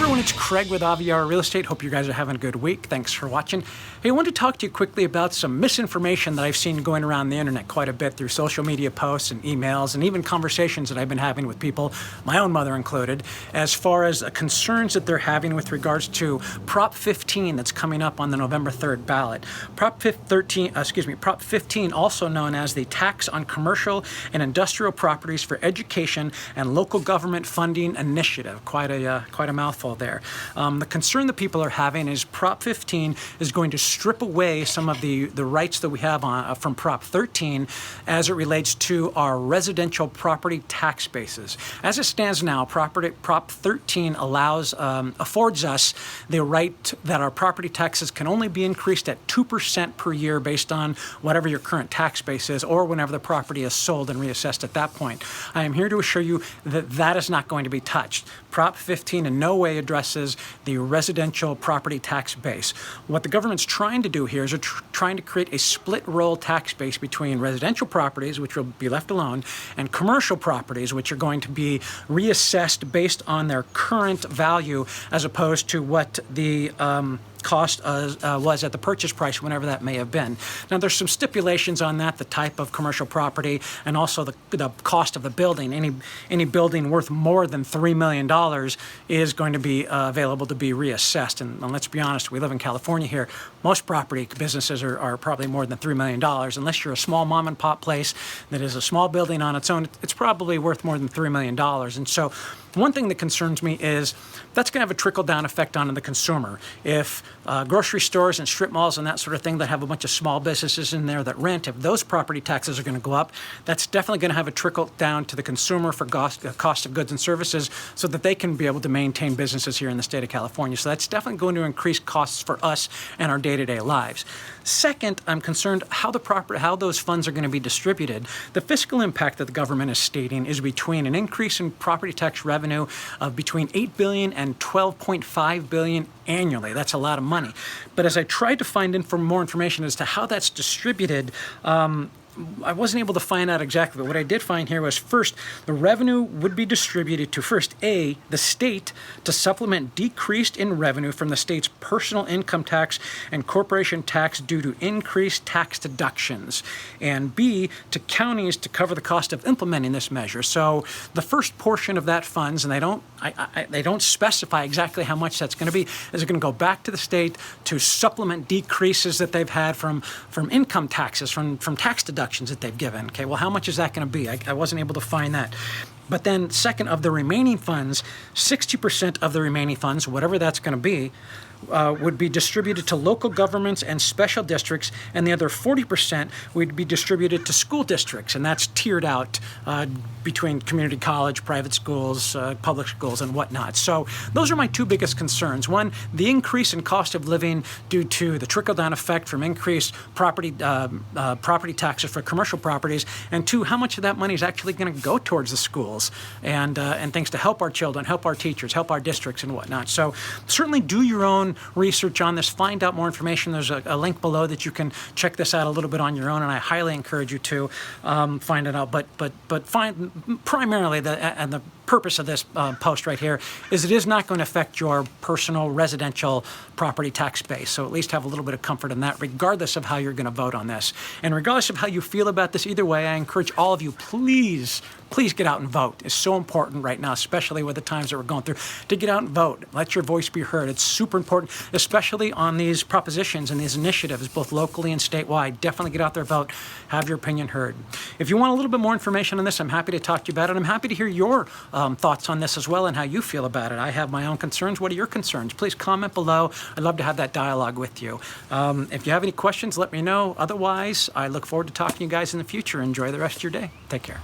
everyone, it's Craig with Aviar Real Estate. Hope you guys are having a good week. Thanks for watching. Hey, I wanted to talk to you quickly about some misinformation that I've seen going around the internet quite a bit through social media posts and emails and even conversations that I've been having with people, my own mother included, as far as concerns that they're having with regards to Prop 15 that's coming up on the November 3rd ballot. Prop 15, also known as the Tax on Commercial and Industrial Properties for Education and Local Government Funding Initiative. Quite a mouthful there. The concern that people are having is Prop 15 is going to strip away some of the rights that we have from Prop 13 as it relates to our residential property tax bases. As it stands now, Prop 13 affords us the right that our property taxes can only be increased at 2% per year based on whatever your current tax base is or whenever the property is sold and reassessed at that point. I am here to assure you that that is not going to be touched. Prop 15 in no way addresses the residential property tax base. What the government's trying to do here is trying to create a split roll tax base between residential properties, which will be left alone, and commercial properties, which are going to be reassessed based on their current value as opposed to what the cost was at the purchase price, whenever that may have been. Now, there's some stipulations on that, the type of commercial property, and also the cost of the building. Any building worth more than $3 million is going to be available to be reassessed. And let's be honest, we live in California here. Most property businesses are probably more than $3 million. Unless you're a small mom and pop place that is a small building on its own, it's probably worth more than $3 million. And so one thing that concerns me is that's going to have a trickle-down effect on the consumer. If grocery stores and strip malls and that sort of thing that have a bunch of small businesses in there that rent, if those property taxes are going to go up, that's definitely going to have a trickle-down to the consumer for cost of goods and services so that they can be able to maintain businesses here in the state of California. So that's definitely going to increase costs for us and our day-to-day lives. Second, I'm concerned how those funds are going to be distributed. The fiscal impact that the government is stating is between an increase in property tax revenue of between $8 billion and $12.5 billion annually. That's a lot of money. But as I tried to find more information as to how that's distributed, I wasn't able to find out exactly, but what I did find here was, first, the revenue would be distributed to, first, A, the state to supplement decreased in revenue from the state's personal income tax and corporation tax due to increased tax deductions, and B, to counties to cover the cost of implementing this measure. So the first portion of that funds, and they don't specify exactly how much that's going to be, is going to go back to the state to supplement decreases that they've had from income taxes, from tax deductions that they've given. Okay, well, how much is that going to be? I wasn't able to find that. But then second, of the remaining funds, 60% of the remaining funds, whatever that's going to be, would be distributed to local governments and special districts, and the other 40% would be distributed to school districts, and that's tiered out between community college, private schools, public schools, and whatnot. So those are my two biggest concerns. One, the increase in cost of living due to the trickle-down effect from increased property taxes for commercial properties, and two, how much of that money is actually going to go towards the schools and things to help our children, help our teachers, help our districts, and whatnot. So certainly do your own research on this, find out more information. There's a link below that you can check this out a little bit on your own, and I highly encourage you to find it out. But find primarily the purpose of this post right here is it is not going to affect your personal residential property tax base. So at least have a little bit of comfort in that, regardless of how you're going to vote on this. And regardless of how you feel about this, either way, I encourage all of you, please get out and vote. It's so important right now, especially with the times that we're going through, to get out and vote. Let your voice be heard. It's super important, especially on these propositions and these initiatives, both locally and statewide. Definitely get out there, vote, have your opinion heard. If you want a little bit more information on this, I'm happy to talk to you about it. I'm happy to hear your thoughts on this as well and how you feel about it. I have my own concerns. What are your concerns? Please comment below. I'd love to have that dialogue with you. If you have any questions, let me know. Otherwise, I look forward to talking to you guys in the future. Enjoy the rest of your day. Take care.